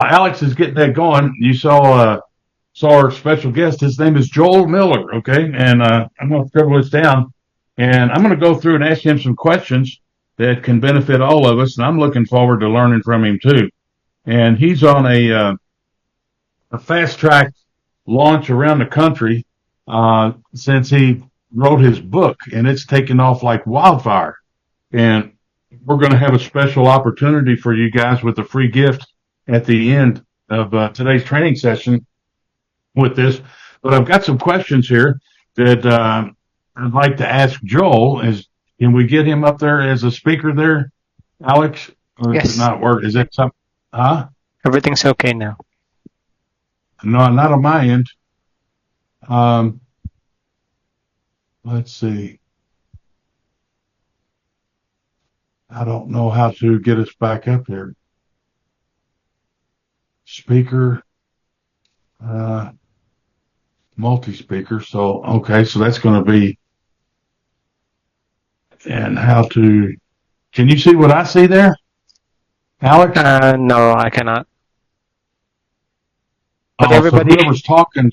Alex is getting that going. You saw our special guest. His name is Joel Miller. Okay, and I'm going to scribble this down, and I'm going to go through and ask him some questions that can benefit all of us. And I'm looking forward to learning from him too. And he's on a fast track launch around the country since he wrote his book, and it's taken off like wildfire. And we're going to have a special opportunity for you guys with a free gift at the end of today's training session with this. But I've got some questions here that I'd like to ask Joel. Can we get him up there as a speaker there, Alex? Or yes. Does it not work? Is that something? Huh? Everything's okay now. No, not on my end. Let's see. I don't know how to get us back up there. Speaker, multi-speaker. So, okay, so that's going to be, and how to, can you see what I see there, Alex? No, I cannot. But So whoever's talking,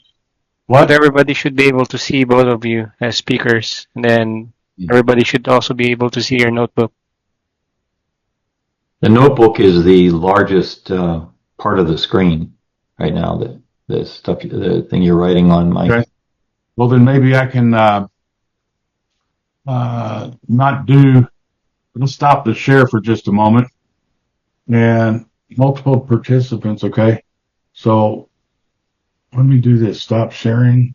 what? But everybody should be able to see both of you as speakers, and then everybody should also be able to see your notebook. The notebook is the largest part of the screen right now. The thing you're writing on, Mike. Okay. Well, then maybe I can not do. Let's stop the share for just a moment. And multiple participants. Okay. So let me do this. Stop sharing.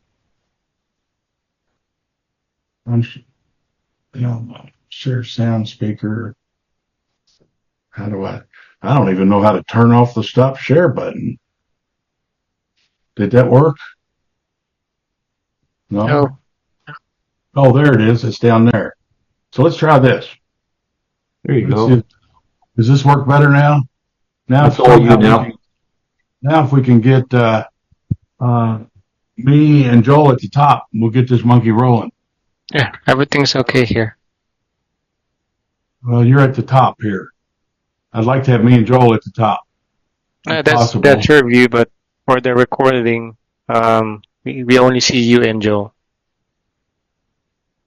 Share sound speaker. How do I don't even know how to turn off the stop share button. Did that work? No. Oh, there it is. It's down there. So let's try this. There you go. Does this work better now? That's all you now. Now if we can get me and Joel at the top, we'll get this monkey rolling. Yeah, everything's okay here. Well, you're at the top here. I'd like to have me and Joel at the top. That's your view, but for the recording, we only see you and Joel.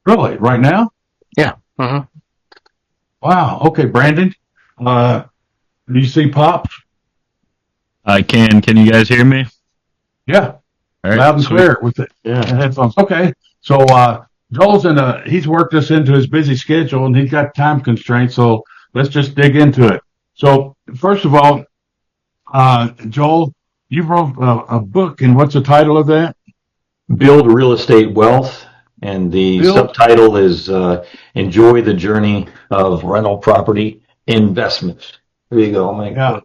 Really? Right now? Yeah. Mm-hmm. Wow. Okay, Brandon. Do you see Pops? I can. Can you guys hear me? Yeah. All right, loud and clear with the headphones. Okay. So Joel's he's worked us into his busy schedule, and he's got time constraints. So let's just dig into it. So first of all, Joel, you wrote a book, and what's the title of that? Build Real Estate Wealth, and the subtitle is Enjoy the Journey of Rental Property Investments. There you go, Mike. Yeah.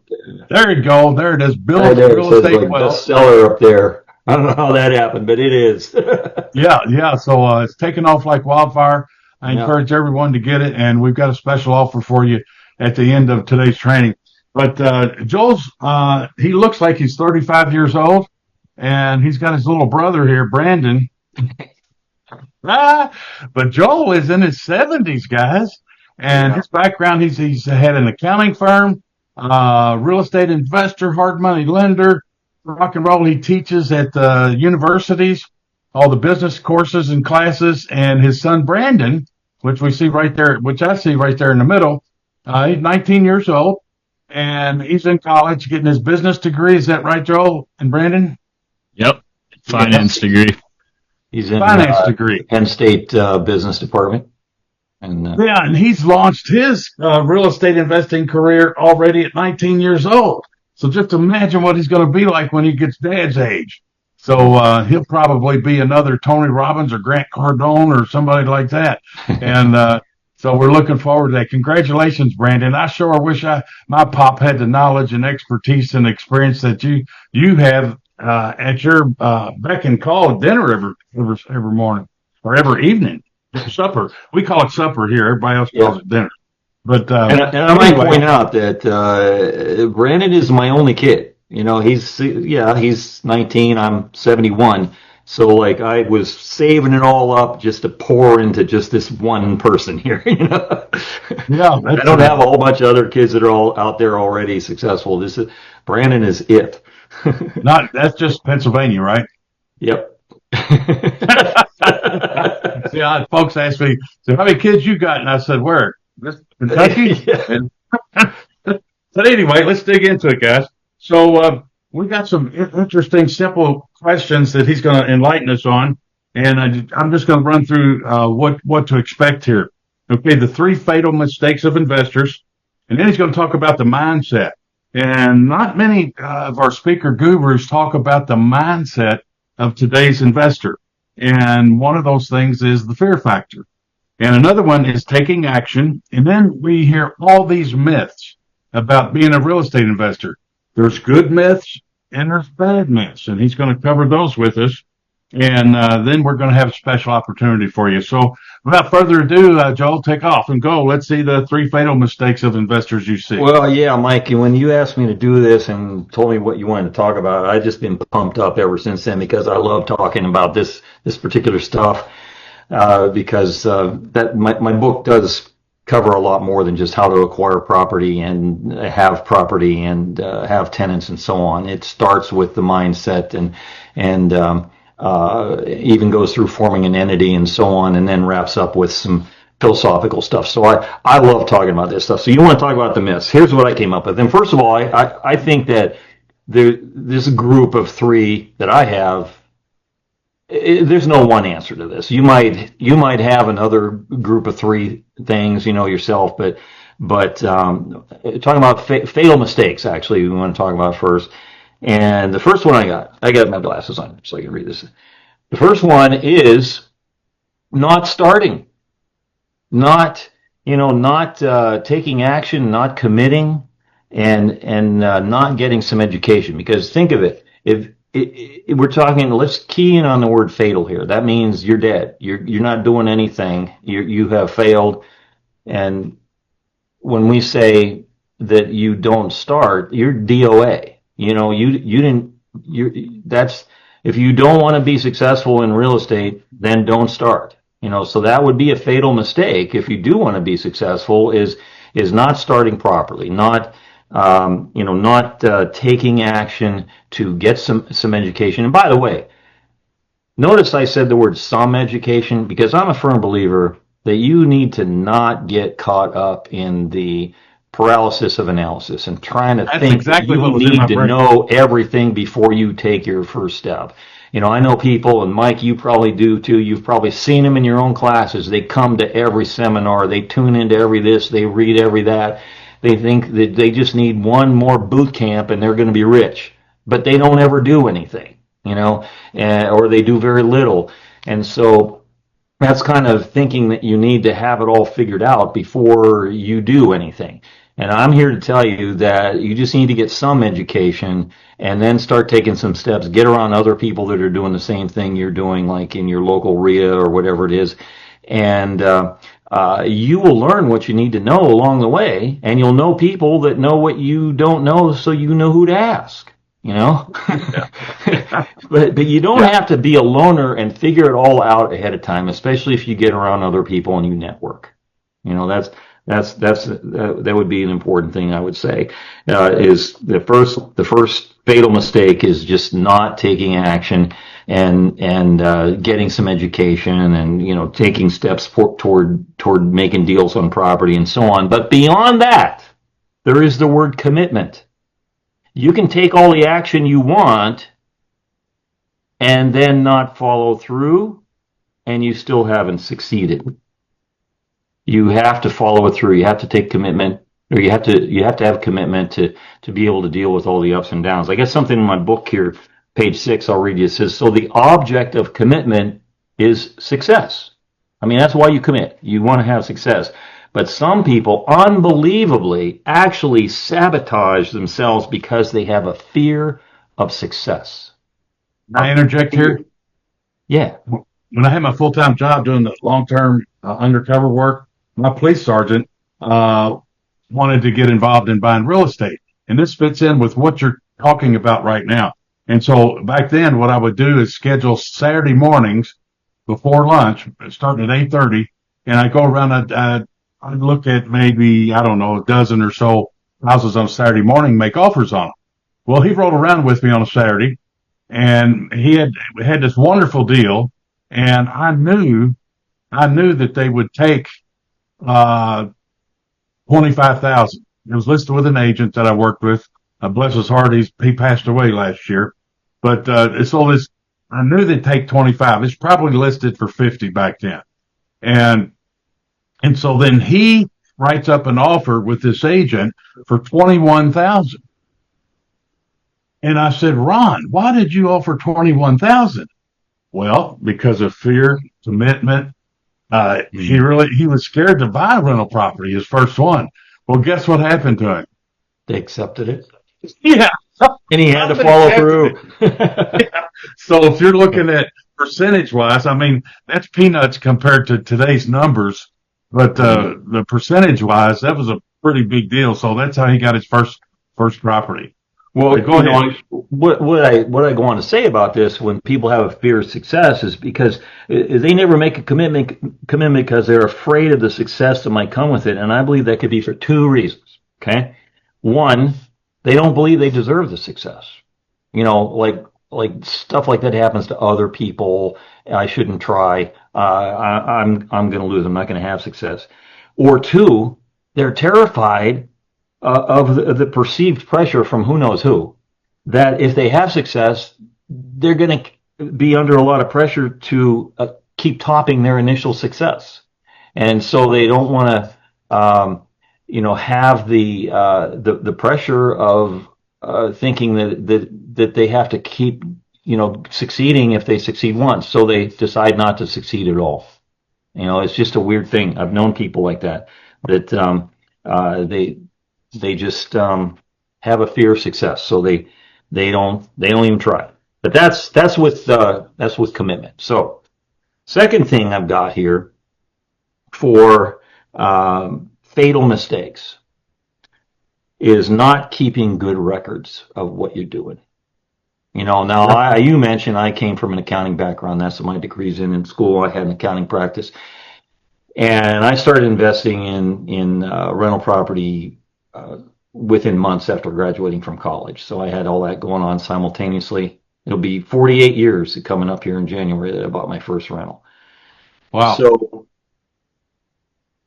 There you go. There it is. Build Real Estate Wealth. Bestseller up there. I don't know how that happened, but it is. Yeah. So it's taken off like wildfire. I encourage everyone to get it, and we've got a special offer for you at the end of today's training. But Joel's, he looks like he's 35 years old, and he's got his little brother here, Brandon. But Joel is in his 70s, guys, and his background, he's had an accounting firm, real estate investor, hard money lender, rock and roll. He teaches at universities, all the business courses and classes, and his son Brandon, which I see right there in the middle, he's 19 years old, and he's in college getting his business degree. Is that right, Joel and Brandon? Yep. Finance degree. He's in finance degree. Penn State Business Department. And he's launched his real estate investing career already at 19 years old. So just imagine what he's going to be like when he gets Dad's age. So he'll probably be another Tony Robbins or Grant Cardone or somebody like that. And so we're looking forward to that. Congratulations, Brandon. I sure wish my pop had the knowledge and expertise and experience that you have at your beck and call at dinner every morning or every evening. Supper. We call it supper here. Everybody else calls it dinner. But and I might point out that Brandon is my only kid. You know, he's 19. I'm 71. So like I was saving it all up just to pour into just this one person here. Yeah, I don't have a whole bunch of other kids that are all out there already successful. This is Brandon is it. that's just Pennsylvania, right? Yep. See, folks ask me, so how many kids you got? And I said, where? Kentucky? Yeah. And, but anyway, let's dig into it, guys. So we got some interesting, simple questions that he's going to enlighten us on. And I'm just going to run through what to expect here. Okay, the 3 fatal mistakes of investors. And then he's going to talk about the mindset. And not many of our speaker gurus talk about the mindset of today's investor. And one of those things is the fear factor. And another one is taking action. And then we hear all these myths about being a real estate investor. There's good myths and there's bad myths. And he's going to cover those with us. And then we're going to have a special opportunity for you. So without further ado, Joel, take off and go. Let's see the 3 fatal mistakes of investors you see. Well, yeah, Mike, when you asked me to do this and told me what you wanted to talk about, I've just been pumped up ever since then because I love talking about this particular stuff. Because that my book does cover a lot more than just how to acquire property and have property and have tenants and so on. It starts with the mindset and even goes through forming an entity and so on, and then wraps up with some philosophical stuff. So I love talking about this stuff. So you want to talk about the myths. Here's what I came up with. And first of all, I think that this group of 3 that I have, there's no one answer to this. You might have another group of 3 things, yourself, but talking about fatal mistakes, actually, we want to talk about first. And the first one I got my glasses on so I can read this. The first one is not starting, not taking action, not committing, and not getting some education. Because think of it, if we're talking, let's key in on the word fatal here. That means you're dead. You're not doing anything. You have failed. And when we say that you don't start, you're DOA. That's, if you don't want to be successful in real estate, then don't start. So that would be a fatal mistake if you do want to be successful is not starting properly, not taking action to get some education. And by the way, notice I said the word some education because I'm a firm believer that you need to not get caught up in the paralysis of analysis and trying to think exactly you need to know everything before you take your first step. I know people, and Mike, you probably do too. You've probably seen them in your own classes. They come to every seminar. They tune into every this. They read every that. They think that they just need one more boot camp and they're going to be rich, but they don't ever do anything, or they do very little. And so that's kind of thinking that you need to have it all figured out before you do anything. And I'm here to tell you that you just need to get some education and then start taking some steps, get around other people that are doing the same thing you're doing, like in your local RIA or whatever it is. And you will learn what you need to know along the way, and you'll know people that know what you don't know, so you know who to ask. But you don't have to be a loner and figure it all out ahead of time, especially if you get around other people and you network. That would be an important thing I would say. Is the first fatal mistake is just not taking action and getting some education and taking steps toward making deals on property and so on. But beyond that, there is the word commitment. You can take all the action you want and then not follow through, and you still haven't succeeded. You have to follow it through. You have to take commitment, or you have to have commitment to be able to deal with all the ups and downs. I guess something in my book here, page 6, I'll read you. It says, so the object of commitment is success. I mean, that's why you commit. You want to have success. But some people, unbelievably, actually sabotage themselves because they have a fear of success. Can I interject here? Yeah. When I had my full-time job doing the long-term undercover work, my police sergeant wanted to get involved in buying real estate. And this fits in with what you're talking about right now. And so back then, what I would do is schedule Saturday mornings before lunch, starting at 8:30, and I go around. I'd look at maybe, I don't know, a dozen or so houses on Saturday morning, make offers on them. Well, he rolled around with me on a Saturday, and he had this wonderful deal, and I knew that they would take 25,000. It was listed with an agent that I worked with. Bless his heart, he passed away last year. But so this, I knew they'd take 25. It's probably listed for 50 back then. And so then he writes up an offer with this agent for 21,000. And I said, Ron, why did you offer 21,000? Well, because of fear, commitment. He was scared to buy a rental property, his first one. Well, guess what happened to him? They accepted it. Yeah. And he had to follow through. Yeah. So if you're looking at percentage wise, I mean, that's peanuts compared to today's numbers. But the percentage wise, that was a pretty big deal. So that's how he got his first property. Well, Go ahead. what I go on to say about this when people have a fear of success is because they never make a commitment because they're afraid of the success that might come with it. And I believe that could be for two reasons. Okay. One, they don't believe they deserve the success. You know, like stuff like that happens to other people. I shouldn't try. I'm going to lose. I'm not going to have success. Or two, they're terrified of the perceived pressure from who knows who, that if they have success, they're going to be under a lot of pressure to keep topping their initial success. And so they don't want to, have the pressure of thinking that they have to keep, succeeding if they succeed once. So they decide not to succeed at all. It's just a weird thing. I've known people like that they just have a fear of success, so they don't even try. But that's with commitment. So, second thing I've got here for fatal mistakes is not keeping good records of what you're doing. Now you mentioned I came from an accounting background. That's what my degree's in school. I had an accounting practice, and I started investing in rental property within months after graduating from college. So I had all that going on simultaneously. It'll be 48 years coming up here in January that I bought my first rental. Wow. So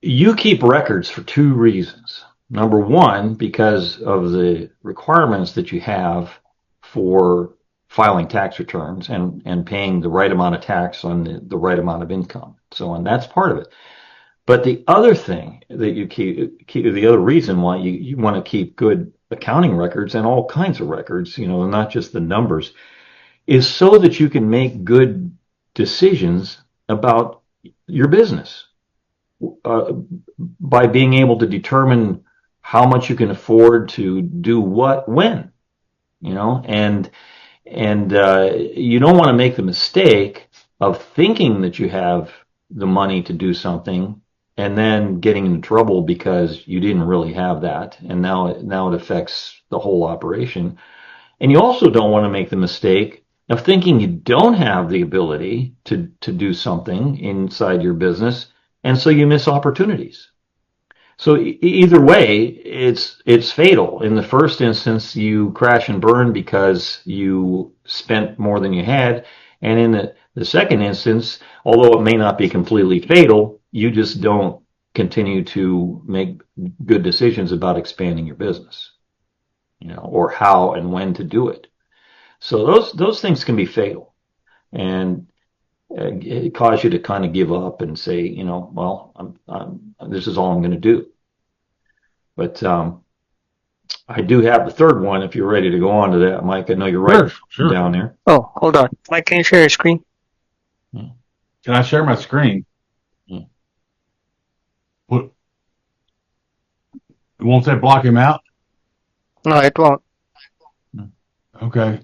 you keep records for two reasons. Number one, because of the requirements that you have for filing tax returns and paying the right amount of tax on the right amount of income. So, and that's part of it. But the other thing that you keep the other reason why you want to keep good accounting records and all kinds of records, not just the numbers, is so that you can make good decisions about your business by being able to determine how much you can afford to do what, when, and you don't want to make the mistake of thinking that you have the money to do something and then getting into trouble because you didn't really have that, and now it affects the whole operation. And you also don't want to make the mistake of thinking you don't have the ability to do something inside your business, and so you miss opportunities. So either way, it's fatal. In the first instance, you crash and burn because you spent more than you had, and in the second instance, although it may not be completely fatal, you just don't continue to make good decisions about expanding your business, or how and when to do it. So those things can be fatal, and it cause you to kind of give up and say, well, this is all I'm going to do. But I do have the third one. If you're ready to go on to that, Mike, I know you're right Sure. down there. Oh, hold on. Mike, can you share your screen? Can I share my screen? What? Won't that block him out? No, it won't. Okay.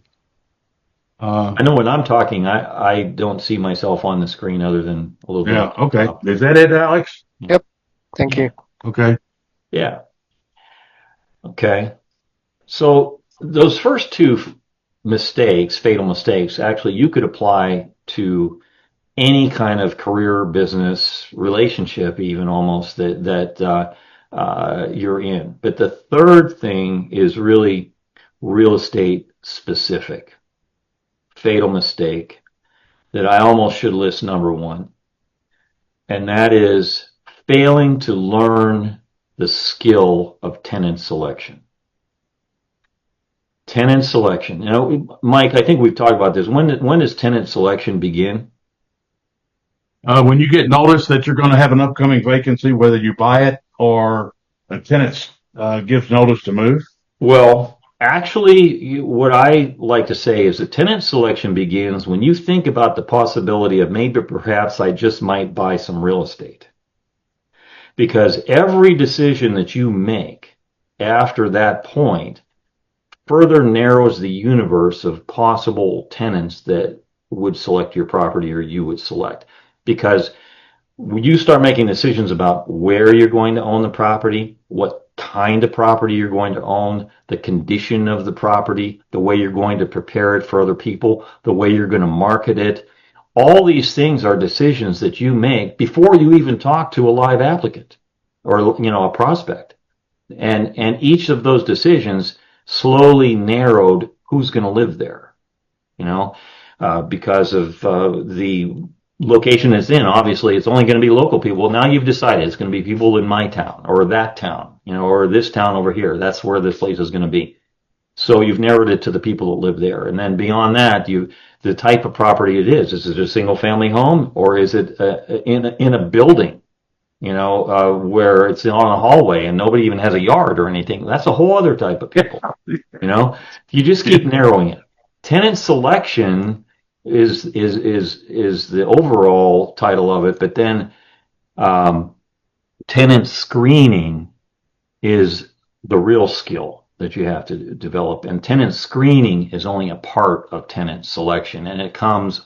I know when I'm talking, I don't see myself on the screen other than a little bit. Yeah. Okay. Is that it, Alex? Yep. Thank you. Okay. Yeah. Okay. So those first two mistakes, fatal mistakes, actually you could apply to any kind of career, business, relationship, even almost that you're in. But the third thing is really real estate specific. Fatal mistake that I almost should list number one, and that is failing to learn the skill of tenant selection. Tenant selection. You know, Mike, I think we've talked about this. When does tenant selection begin? When you get notice that you're going to have an upcoming vacancy, whether you buy it or a tenant gives notice to move. Well, actually, what I like to say is the tenant selection begins when you think about the possibility of maybe perhaps I just might buy some real estate. Because every decision that you make after that point further narrows the universe of possible tenants that would select your property or you would select. Because when you start making decisions about where you're going to own the property, what kind of property you're going to own, the condition of the property, the way you're going to prepare it for other people, the way you're going to market it, all these things are decisions that you make before you even talk to a live applicant or, you know, a prospect. And each of those decisions slowly narrowed who's going to live there, you know, because of the location it's in. Obviously, it's only going to be local people. Well, now you've decided it's going to be people in my town or that town, you know, or this town over here. That's where this place is going to be. So you've narrowed it to the people that live there. And then beyond that, the type of property it is. Is it a single family home or is it in a building, you know, where it's on a hallway and nobody even has a yard or anything? That's a whole other type of people, you know. You just keep narrowing it. Tenant selection is the overall title of it, but then tenant screening is the real skill that you have to develop. And tenant screening is only a part of tenant selection, and it comes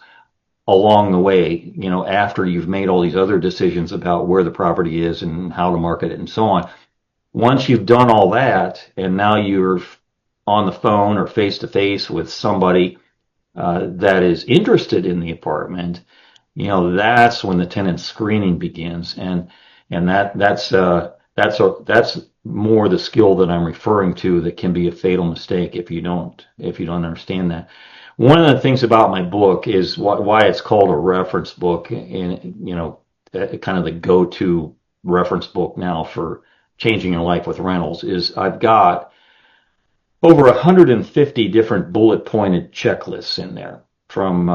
along the way, you know, after you've made all these other decisions about where the property is and how to market it and so on. Once you've done all that, and now you're on the phone or face to face with somebody that is interested in the apartment, you know, that's when the tenant screening begins, and that's more the skill that I'm referring to that can be a fatal mistake if you don't understand that. One of the things about my book is why it's called a reference book, and you know, kind of the go-to reference book now for changing your life with rentals is I've got over 150 different bullet pointed checklists in there from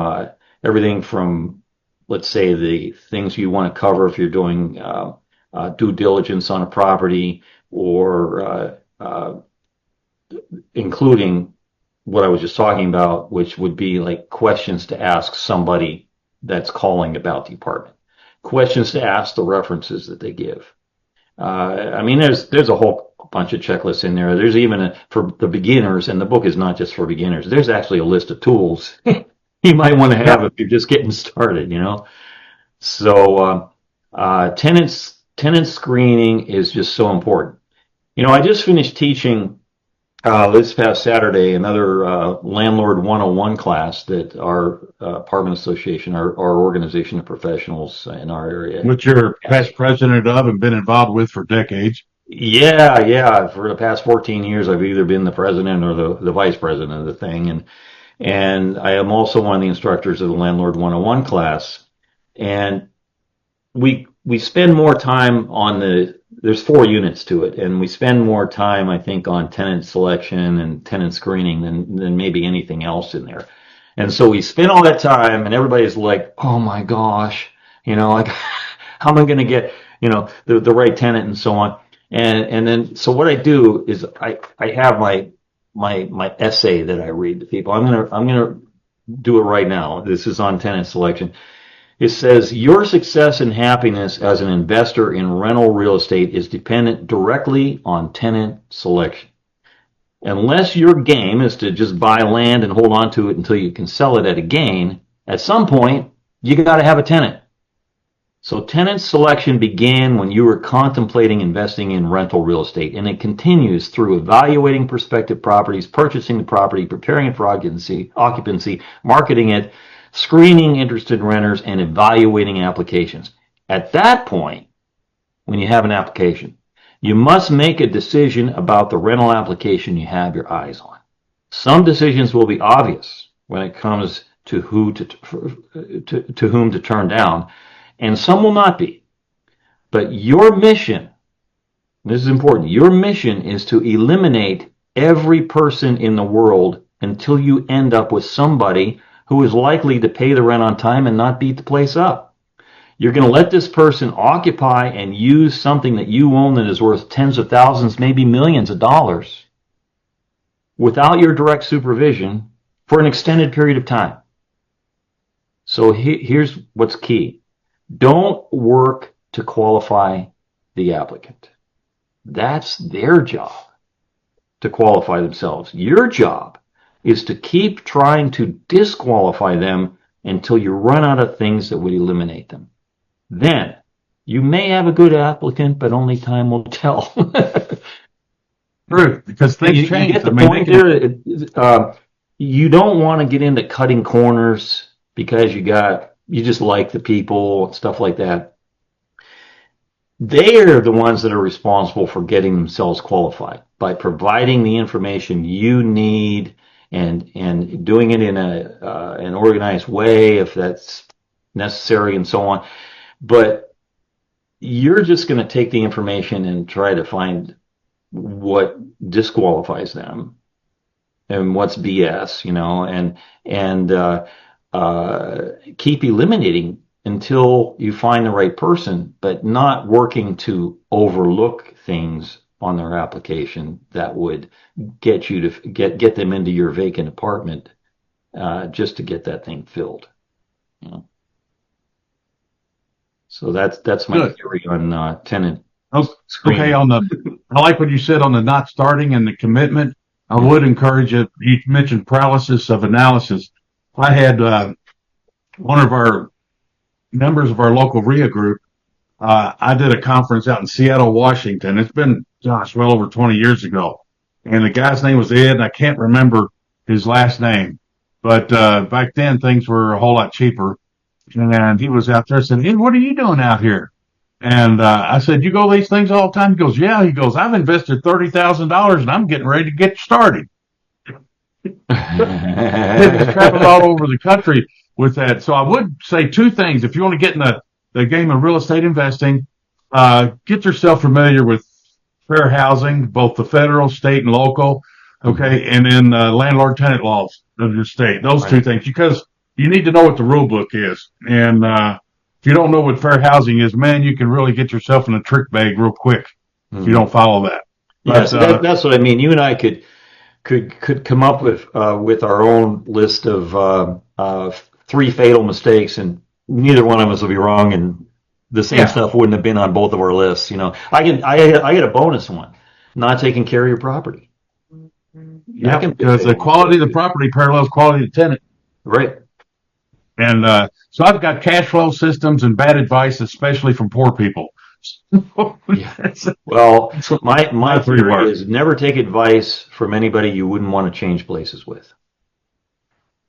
everything from, let's say, the things you want to cover if you're doing due diligence on a property, or including what I was just talking about, which would be like questions to ask somebody that's calling about the apartment, questions to ask the references that they give. I mean, there's a whole bunch of checklists in there. There's even for the beginners, and the book is not just for beginners. There's actually a list of tools you might want to have if you're just getting started, you know. So tenant screening is just so important. You know, I just finished teaching this past Saturday another Landlord 101 class that our apartment association, our organization of professionals in our area, Which you're past president of and been involved with for decades. Yeah. For the past 14 years, I've either been the president or the vice president of the thing, and I am also one of the instructors of the Landlord 101 class. And we spend more time on there's 4 units to it, and we spend more time, I think, on tenant selection and tenant screening than maybe anything else in there. And so we spend all that time, and everybody's like, oh my gosh, you know, like, how am I going to get, you know, the right tenant and so on. And then, so what I do is I have my essay that I read to people. I'm gonna do it right now. This is on tenant selection. It says, your success and happiness as an investor in rental real estate is dependent directly on tenant selection. Unless your game is to just buy land and hold on to it until you can sell it at a gain, at some point, you got to have a tenant. So tenant selection began when you were contemplating investing in rental real estate, and it continues through evaluating prospective properties, purchasing the property, preparing it for occupancy, marketing it, screening interested renters, and evaluating applications. At that point, when you have an application, you must make a decision about the rental application you have your eyes on. Some decisions will be obvious when it comes to whom to turn down, and some will not be. But your mission, this is important, your mission is to eliminate every person in the world until you end up with somebody who is likely to pay the rent on time and not beat the place up. You're going to let this person occupy and use something that you own that is worth tens of thousands, maybe millions of dollars, without your direct supervision for an extended period of time. So here's what's key. Don't work to qualify the applicant. That's their job, to qualify themselves. Your job is to keep trying to disqualify them until you run out of things that would eliminate them. Then you may have a good applicant, but only time will tell. True, because things change. You get the point there. You don't want to get into cutting corners because you just like the people, stuff like that. They are the ones that are responsible for getting themselves qualified by providing the information you need and doing it in an organized way if that's necessary and so on. But you're just going to take the information and try to find what disqualifies them and what's BS, and keep eliminating until you find the right person, but not working to overlook things on their application that would get you to get them into your vacant apartment just to get that thing filled. So that's my theory on tenant. Okay, I like what you said on the not starting and the commitment. I would encourage it. You mentioned paralysis of analysis. I had one of our members of our local RIA group. I did a conference out in Seattle, Washington. It's been, well over 20 years ago. And the guy's name was Ed, and I can't remember his last name. But back then, things were a whole lot cheaper. And he was out there saying, Ed, what are you doing out here? And I said, you go these things all the time? He goes, yeah. He goes, I've invested $30,000 and I'm getting ready to get started. He's traveled all over the country with that. So I would say two things. If you want to get in the game of real estate investing, get yourself familiar with fair housing, both the federal, state, and local. Okay. And then landlord tenant laws of your state. Those two things, because you need to know what the rule book is. And if you don't know what fair housing is, man, you can really get yourself in a trick bag real quick if you don't follow that. Yes, that's what I mean. You and I could come up with our own list of 3 fatal mistakes, and neither one of us will be wrong, and the same stuff wouldn't have been on both of our lists. I get a bonus one, not taking care of your property. Yeah, because the quality of the property parallels quality of the tenant. Right. And so I've got cash flow systems and bad advice, especially from poor people. Well, my theory is never take advice from anybody you wouldn't want to change places with.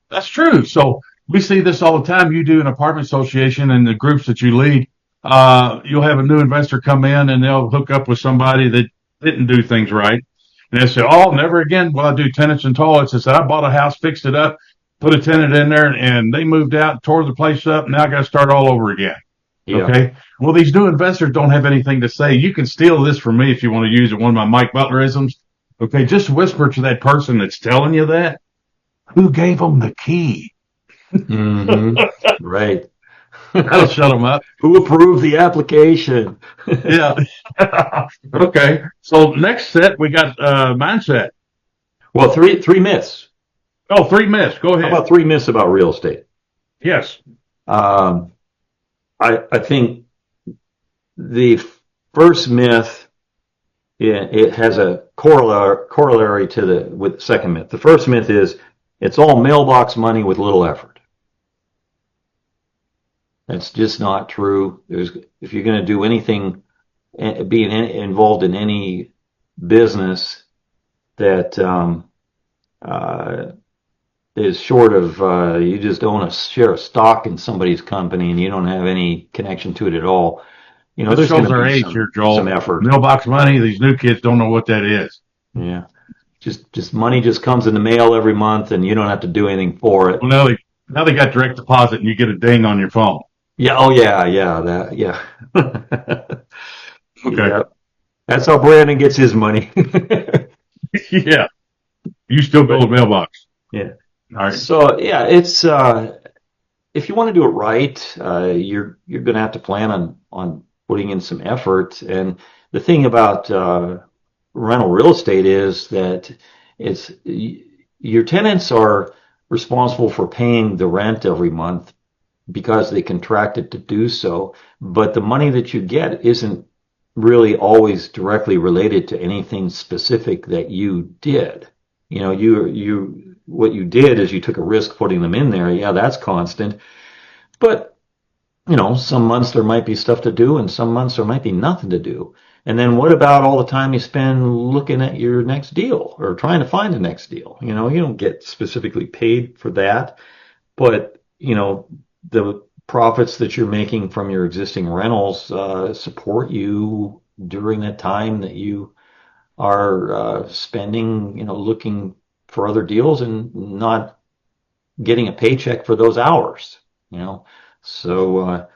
That's true. So we see this all the time. You do an apartment association and the groups that you lead, you'll have a new investor come in and they'll hook up with somebody that didn't do things right. And they say, oh, never again will I do tenants and toilets. I said, I bought a house, fixed it up, put a tenant in there, and they moved out, tore the place up. Now I got to start all over again. Yeah. Okay. Well, these new investors don't have anything to say. You can steal this from me if you want to use it. One of my Mike Butlerisms. Okay. Just whisper to that person that's telling you that. Who gave them the key? Mm-hmm. Right. That'll shut them up. Who approved the application? Yeah. Okay. So next set, we got mindset. Well, three myths. Oh, 3 myths. Go ahead. How about 3 myths about real estate? Yes. I think the first myth, it has a corollary with the second myth. The first myth is it's all mailbox money with little effort. That's just not true. If you're going to do anything, being involved in any business that uh, is short of you just own a share of stock in somebody's company and you don't have any connection to it at all, This there's going shows to our be age here, some Joel. effort. Mailbox money, these new kids don't know what that is. Yeah. Just money just comes in the mail every month and you don't have to do anything for it. Well, now they got direct deposit and you get a ding on your phone. Yeah. Oh yeah. That, yeah. Okay. Yeah. That's how Brandon gets his money. Yeah. You still go with mailbox. Yeah. All right. So yeah, it's if you want to do it right, you're going to have to plan on putting in some effort. And the thing about rental real estate is that it's your tenants are responsible for paying the rent every month because they contracted to do so. But the money that you get isn't really always directly related to anything specific that you did. What you did is you took a risk putting them in there. Yeah, that's constant. But, some months there might be stuff to do and some months there might be nothing to do. And then what about all the time you spend looking at your next deal or trying to find the next deal? You don't get specifically paid for that, but, the profits that you're making from your existing rentals support you during that time that you are spending, looking for other deals and not getting a paycheck for those hours, So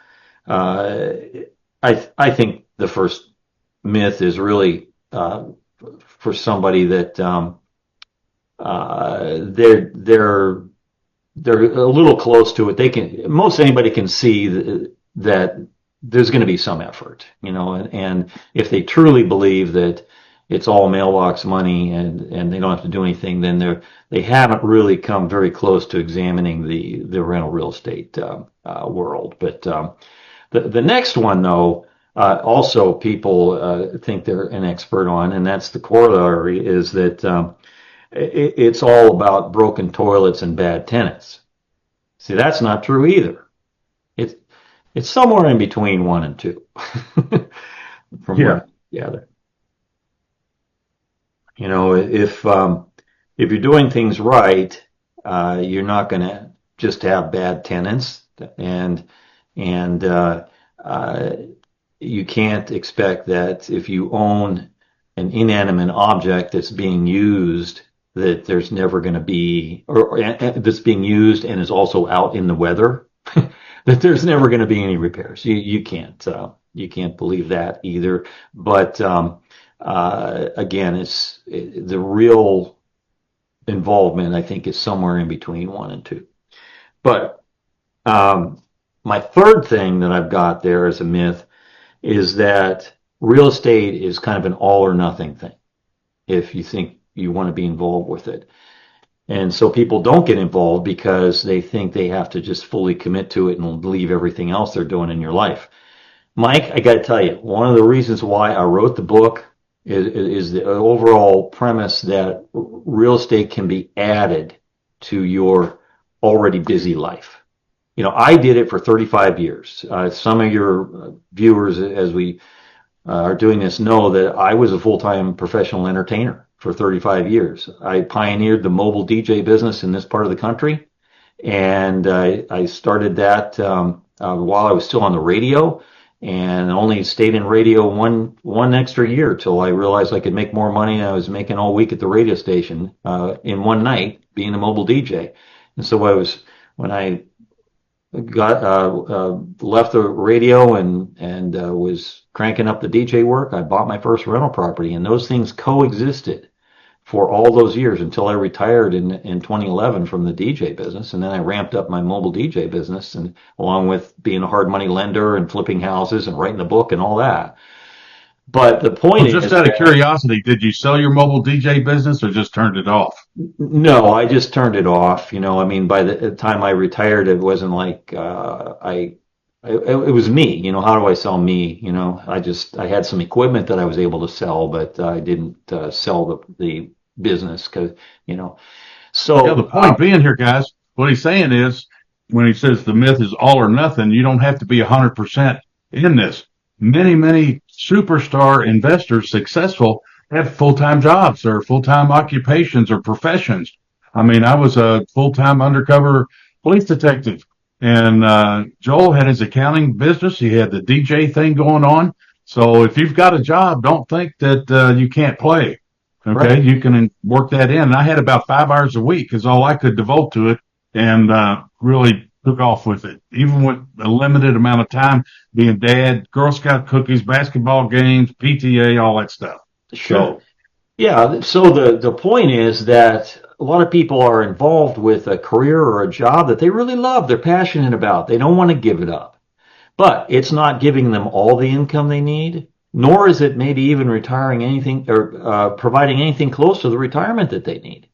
I think the first myth is really for somebody that they're a little close to it. Most anybody can see that there's going to be some effort, and if they truly believe that it's all mailbox money and they don't have to do anything, then they haven't really come very close to examining the rental real estate world. But the next one, though, also people think they're an expert on, and that's the corollary, is that it's all about broken toilets and bad tenants. See, that's not true either. It's somewhere in between one and two, from what I gather. If you're doing things right, you're not going to just have bad tenants, and you can't expect that if you own an inanimate object that's being used, that there's never going to be, or that's being used and is also out in the weather, that there's never going to be any repairs. You can't believe that either. But again, the real involvement, I think, is somewhere in between one and two. But my third thing that I've got there as a myth is that real estate is kind of an all or nothing thing if you think you want to be involved with it. And so people don't get involved because they think they have to just fully commit to it and leave everything else they're doing in your life. Mike, I got to tell you, one of the reasons why I wrote the book is the overall premise that real estate can be added to your already busy life. I did it for 35 years. Some of your viewers, as we are doing this, know that I was a full-time professional entertainer for 35 years. I pioneered the mobile DJ business in this part of the country, and I started that while I was still on the radio, and only stayed in radio one extra year till I realized I could make more money than I was making all week at the radio station in one night being a mobile DJ. And so when I got left the radio and was cranking up the DJ work, I bought my first rental property, and those things coexisted for all those years until I retired in 2011 from the DJ business. And then I ramped up my mobile DJ business, and along with being a hard money lender and flipping houses and writing a book and all that. But the point is, just out of curiosity, did you sell your mobile DJ business or just turned it off? No, I just turned it off. By the time I retired, it wasn't like it was me. How do I sell me? I had some equipment that I was able to sell, but I didn't sell the business because. So the point being here, guys, what he's saying is, when he says the myth is all or nothing, you don't have to be 100% in this. Many superstar investors, successful, have full-time jobs or full-time occupations or professions. I mean, I was a full-time undercover police detective, and Joel had his accounting business. He had the DJ thing going on. So if you've got a job, don't think that you can't play. Okay, Right. you can work that in. And I had about 5 hours a week is all I could devote to it, and really took off with it, even with a limited amount of time being dad, Girl Scout cookies, basketball games, PTA, all that stuff. Sure. Yeah, so the point is that a lot of people are involved with a career or a job that they really love, they're passionate about. They don't want to give it up. But it's not giving them all the income they need, nor is it maybe even retiring anything or providing anything close to the retirement that they need.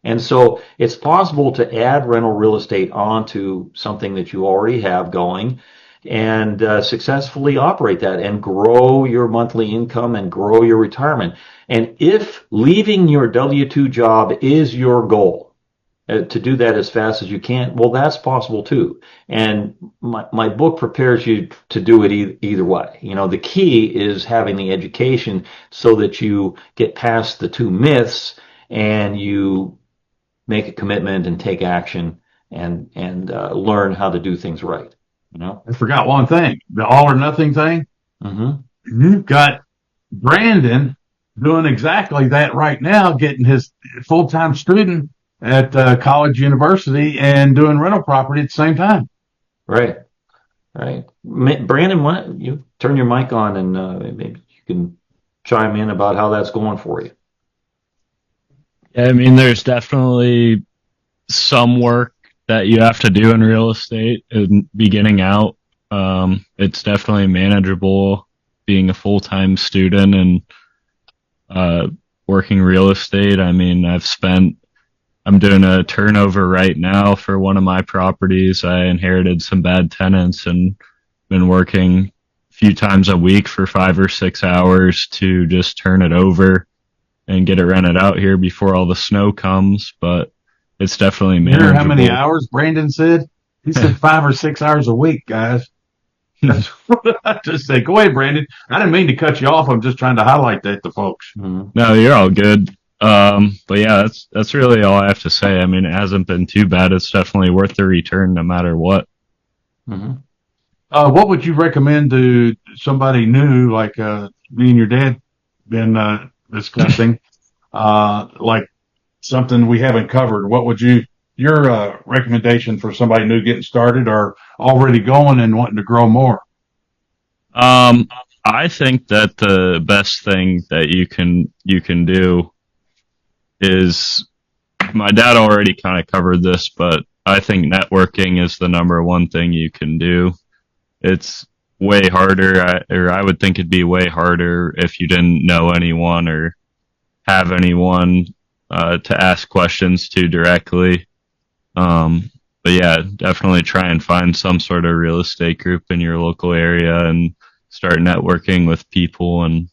And so it's possible to add rental real estate onto something that you already have going and successfully operate that and grow your monthly income and grow your retirement. And if leaving your W-2 job is your goal, to do that as fast as you can, well, that's possible too. And my book prepares you to do it either way. You know, the key is having the education so that you get past the two myths and you make a commitment and take action and learn how to do things right. You know? I forgot one thing, the all or nothing thing. Mm-hmm. You've got Brandon doing exactly that right now, getting his full-time student at college, university, and doing rental property at the same time. Right. Right. Brandon, why don't you turn your mic on and maybe you can chime in about how that's going for you. Yeah, I mean, there's definitely some work that you have to do in real estate in beginning out. It's definitely manageable being a full-time student and working real estate. I mean, I'm doing a turnover right now for one of my properties. I inherited some bad tenants and been working a few times a week for 5 or 6 hours to just turn it over and get it rented out here before all the snow comes. But it's definitely You manageable. hear how many hours Brandon said? He said 5 or 6 hours a week, guys. That's what I just say. Go ahead, Brandon. I didn't mean to cut you off. I'm just trying to highlight that to folks. Mm-hmm. No, you're all good. But yeah, that's really all I have to say. I mean, it hasn't been too bad. It's definitely worth the return no matter what. Mm-hmm. What would you recommend to somebody new, like me and your dad been discussing, like something we haven't covered? What would your recommendation for somebody new getting started or already going and wanting to grow more? I think that the best thing that you can do is, my dad already kind of covered this, but I think networking is the number one thing you can do. It's way harder, or I would think it'd be way harder if you didn't know anyone or have anyone to ask questions to directly. But yeah, definitely try and find some sort of real estate group in your local area and start networking with people, and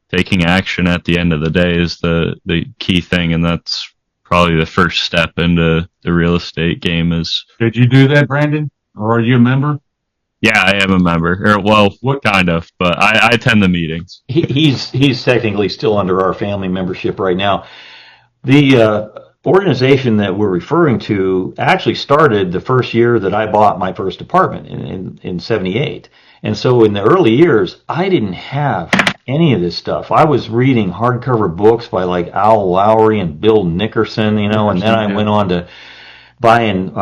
taking action at the end of the day is the key thing. And that's probably the first step into the real estate game. Is, Did you do that, Brandon? Or are you a member? yeah, I am a member, or well, what kind of, but I attend the meetings. He's technically still under our family membership right now. The organization that we're referring to actually started the first year that I bought my first apartment in 78. And so in the early years, I didn't have any of this stuff. I was reading hardcover books by like Al Lowry and Bill Nickerson, you know, and then I went on to buying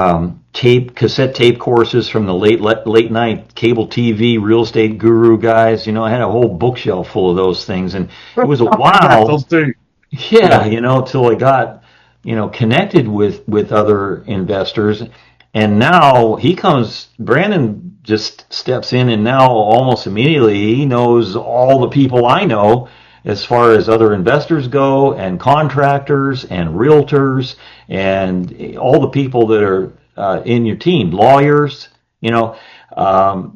cassette tape courses from the late night cable TV real estate guru guys. You know, I had a whole bookshelf full of those things, and it was a while. Those two. Yeah, you know, till I got, you know, connected with other investors. And now Brandon just steps in, and now almost immediately he knows all the people I know as far as other investors go, and contractors and realtors and all the people that are in your team, lawyers, you know.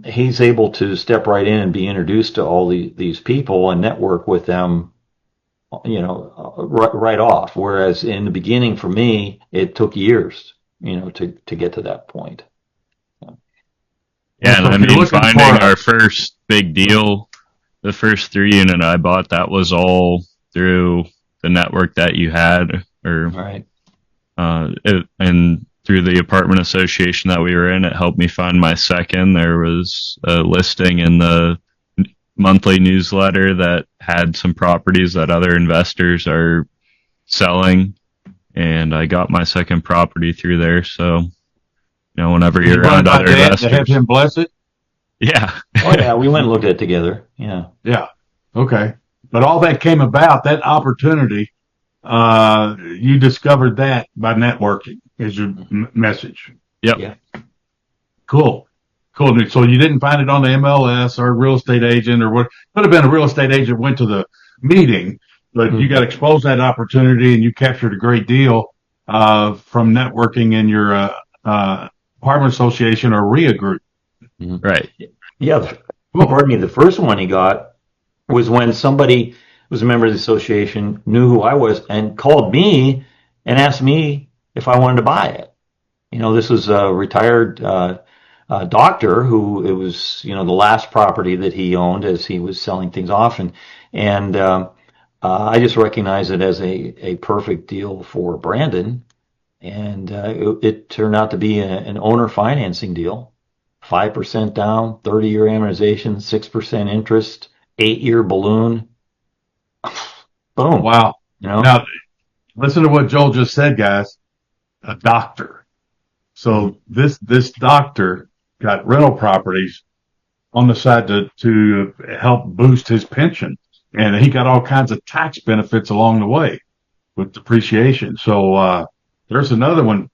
He's able to step right in and be introduced to all these people and network with them, you know, right off. Whereas in the beginning for me, it took years, you know, to get to that point. Yeah, and So I if you're mean, looking finding for our first big deal, the first 3 unit I bought, that was all through the network that you had, or Right. and through the apartment association that we were in, it helped me find my second. There was a listing in the monthly newsletter that had some properties that other investors are selling, and I got my second property through there. So, whenever you you're run around by other Dad to have investors, him bless it. yeah, Oh yeah, we went and looked at it together. Yeah. Yeah. Okay. But all that came about, that opportunity, you discovered that by networking is your message. yep. Yeah. Cool. Cool. So you didn't find it on the MLS or real estate agent or what could have been a real estate agent went to the meeting, but you got exposed to that opportunity and you captured a great deal, from networking in your, apartment association or RIA group. Right. Yeah. Pardon me. The first one he got was when somebody was a member of the association, knew who I was, and called me and asked me if I wanted to buy it. This was a retired doctor who it was, the last property that he owned as he was selling things off, and I just recognized it as a perfect deal for Brandon, and it turned out to be an owner financing deal, 5% down, 30-year amortization, 6% interest, 8-year balloon. Boom. Wow. Now, listen to what Joel just said, guys. A doctor. So this doctor got rental properties on the side to help boost his pension, and he got all kinds of tax benefits along the way with depreciation. So there's another one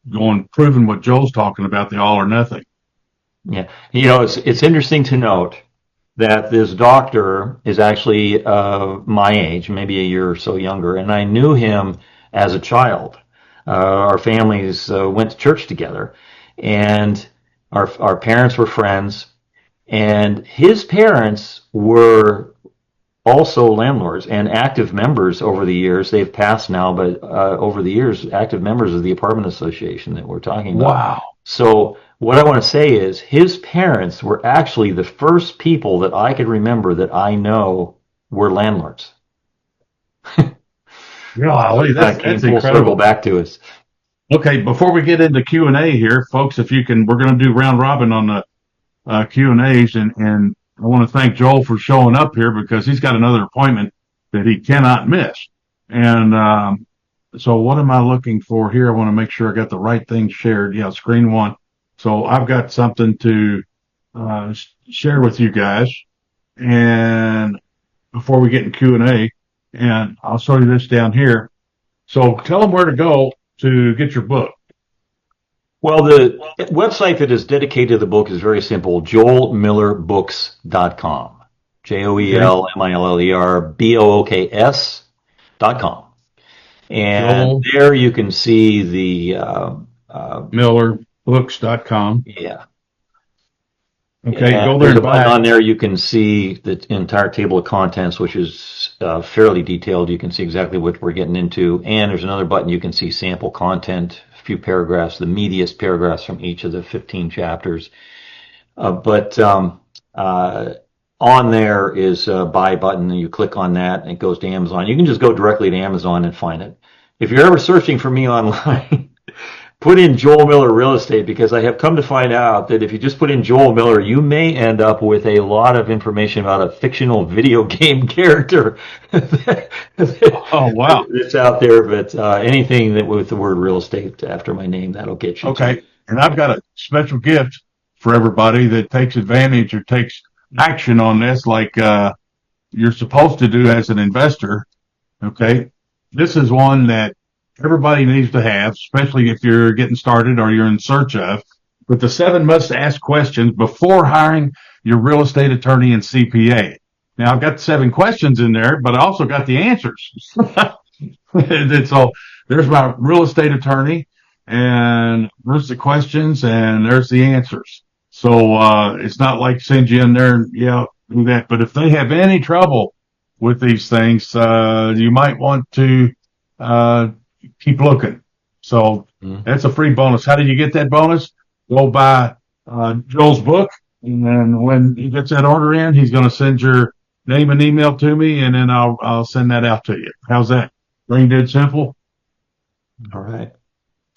proving what Joel's talking about, the all or nothing. Yeah. It's interesting to note that this doctor is actually my age, maybe a year or so younger, and I knew him as a child. Our families went to church together, and our parents were friends, and his parents were also landlords and active members over the years. They've passed now, but over the years, active members of the apartment association that we're talking about. Wow. So what I want to say is his parents were actually the first people that I could remember that I know were landlords. Golly, that's Full incredible. circle back to us. Okay, before we get into Q&A here, folks, if you can, we're going to do round robin on the Q&As, and I want to thank Joel for showing up here because he's got another appointment that he cannot miss. And so what am I looking for here? I want to make sure I got the right thing shared. Yeah, screen one. So I've got something to share with you guys. And before we get in Q&A, and I'll show you this down here. So tell them where to go to get your book. Well, the website that is dedicated to the book is very simple, joelmillerbooks.com. JoelMillerBooks.com. And there you can see the MillerBooks.com. Yeah. Okay, and go there and buy. On there you can see the entire table of contents, which is fairly detailed. You can see exactly what we're getting into. And there's another button you can see sample content, a few paragraphs, the meatiest paragraphs from each of the 15 chapters. But on there is a buy button, and you click on that, and it goes to Amazon. You can just go directly to Amazon and find it. If you're ever searching for me online, put in Joel Miller Real Estate, because I have come to find out that if you just put in Joel Miller, you may end up with a lot of information about a fictional video game character. Oh, wow. It's out there, but anything that with the word real estate after my name, that'll get you. Okay, and I've got a special gift for everybody that takes advantage or takes action on this like you're supposed to do as an investor. Okay, this is one that everybody needs to have, especially if you're getting started or you're in search of. But the 7 must-ask questions before hiring your real estate attorney and CPA. Now, I've got 7 questions in there, but I also got the answers. And so there's my real estate attorney, and there's the questions, and there's the answers. So it's not like send you in there and, yeah, do that. But if they have any trouble with these things, you might want to keep looking. So that's a free bonus. How did you get that bonus? Go buy Joel's book And then when he gets that order in, he's going to send your name and email to me, and then I'll send that out to you. How's that? Plain dead simple. All right.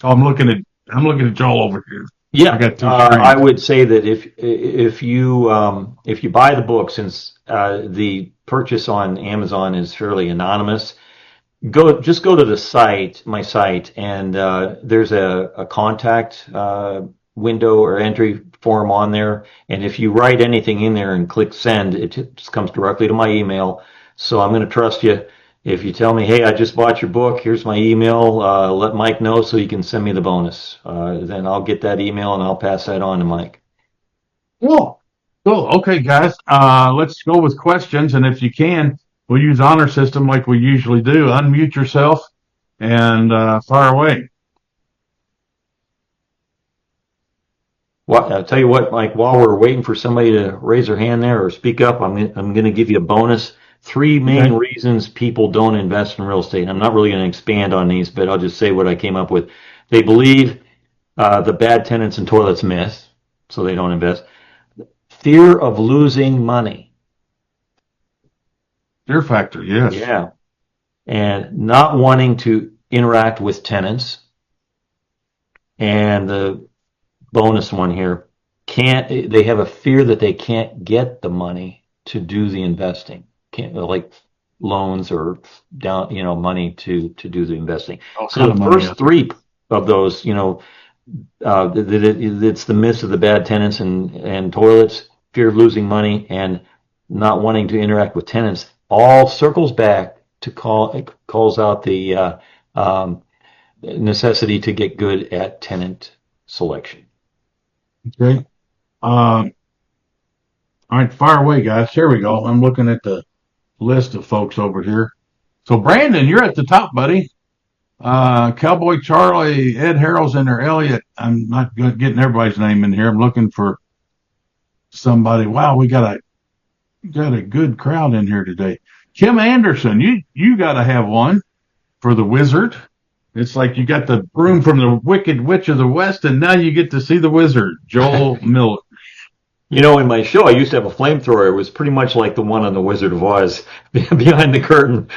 Oh, I'm looking at Joel over here. Yeah, I got two I screens. would say that if you buy the book, since the purchase on Amazon is fairly anonymous, go to the site, my site, and there's a contact window or entry form on there. And if you write anything in there and click send, it just comes directly to my email. So I'm going to trust you. If you tell me, hey, I just bought your book, here's my email, let Mike know so he can send me the bonus. Then I'll get that email and I'll pass that on to Mike. Cool. Cool. Okay, guys. Let's go with questions, and if you can, we'll use honor system like we usually do. Unmute yourself and fire away. Well, I'll tell you what, Mike, while we're waiting for somebody to raise their hand there or speak up, I'm going to give you a bonus. Three main reasons people don't invest in real estate. I'm not really going to expand on these, but I'll just say what I came up with. They believe the bad tenants and toilets myth, so they don't invest. Fear of losing money. Fear factor, yes. Yeah. And not wanting to interact with tenants. And the bonus one here, they have a fear that they can't get the money to do the investing. Can't, like loans or down, money to do the investing. So the first three of those, it's the myths of the bad tenants and toilets, fear of losing money, and not wanting to interact with tenants. All circles back to calls out the necessity to get good at tenant selection. Okay. All right, fire away, guys. Here we go. I'm looking at the list of folks over here. So, Brandon, you're at the top, buddy. Cowboy Charlie, Ed Harrell's in there, Elliot. I'm not getting everybody's name in here. I'm looking for somebody. Wow, we got a good crowd in here today. Kim Anderson, you got to have one for the Wizard. It's like you got the broom from the Wicked Witch of the West, and now you get to see the Wizard, Joel Miller. In my show, I used to have a flamethrower. It was pretty much like the one on The Wizard of Oz, behind the curtain.